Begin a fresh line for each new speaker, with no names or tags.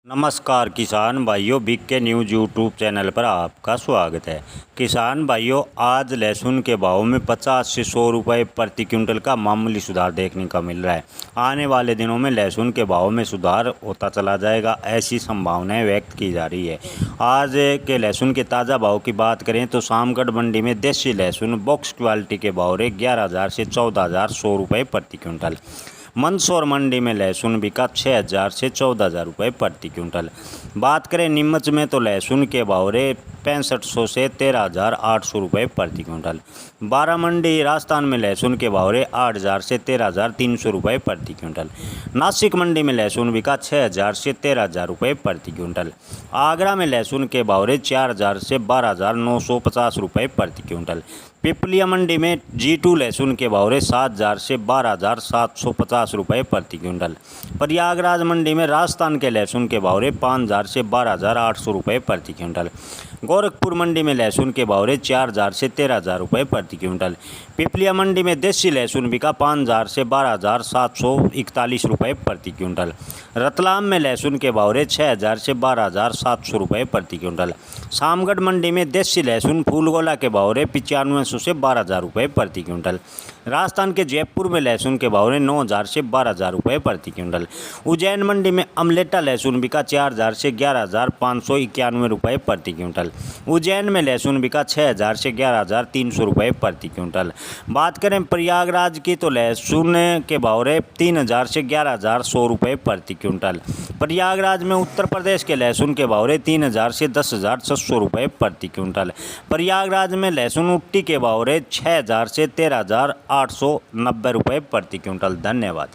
नमस्कार किसान भाइयों, बिग के न्यूज़ यूट्यूब चैनल पर आपका स्वागत है। किसान भाइयों, आज लहसुन के भाव में 50 से 100 रुपये प्रति क्विंटल का मामूली सुधार देखने का मिल रहा है। आने वाले दिनों में लहसुन के भाव में सुधार होता चला जाएगा, ऐसी संभावनाएं व्यक्त की जा रही है। आज के लहसुन के ताज़ा भाव की बात करें तो शामगढ़ मंडी में देसी लहसुन बॉक्स क्वालिटी के भाव रहे 11,000 से 14,100 रुपये प्रति क्विंटल। मंदसौर मंडी में लहसुन बिका 6,000 से 14,000 रुपये प्रति क्विंटल। बात करें नीमच में तो लहसुन के भाव रहे 6500 से 13,800 रुपये प्रति क्विंटल। बारामंडी राजस्थान में लहसुन के भाव रहे 8,000 से 13,300 रुपये प्रति क्विंटल। नासिक मंडी में लहसुन बिका 6,000 से 13,000 रुपये प्रति क्विंटल। आगरा में लहसुन के भाव रहे 4,000 से 12,950 रुपये प्रति क्विंटल। पिपलिया मंडी में G2 लहसुन के भाव रहे 7,000 से 12,750 रुपये प्रति क्विंटल। प्रयागराज मंडी में राजस्थान के लहसुन के भाव रहे 5,000 से 12,800 रुपये प्रति क्विंटल। गोरखपुर मंडी में लहसुन के भाव रहे 4,000 से 13,000 रुपये प्रति क्विंटल। पिपलिया मंडी में देसी लहसुन बिका 5,000 से 12,741 रुपये प्रति क्विंटल। रतलाम में लहसुन के भाव रहे 6,000 से 12,700 रुपये प्रति क्विंटल। शामगढ़ मंडी में देसी लहसुन फूलगोला के भाव रहे 9500 से 12,000 रुपये प्रति क्विंटल। राजस्थान के जयपुर में लहसुन के भाव रहे 9,000 से 12,000 रुपये प्रति क्विंटल। उज्जैन मंडी में अमलेटा लहसुन बिका 4,000 से 11,591 रुपये प्रति क्विंटल। उज्जैन में लहसुन बिका 6,000 से 11,300 रुपये प्रति क्विंटल। बात करें प्रयागराज की तो लहसुन के भाव रहे 3,000 से 11,100 रुपये प्रति क्विंटल। प्रयागराज में उत्तर प्रदेश के लहसुन के भाव रहे 3,000 से 10,600 रुपये प्रति क्विंटल। प्रयागराज में लहसुन उट्टी के भाव रहे 6,000 से 13,890 रुपये प्रति क्विंटल। धन्यवाद।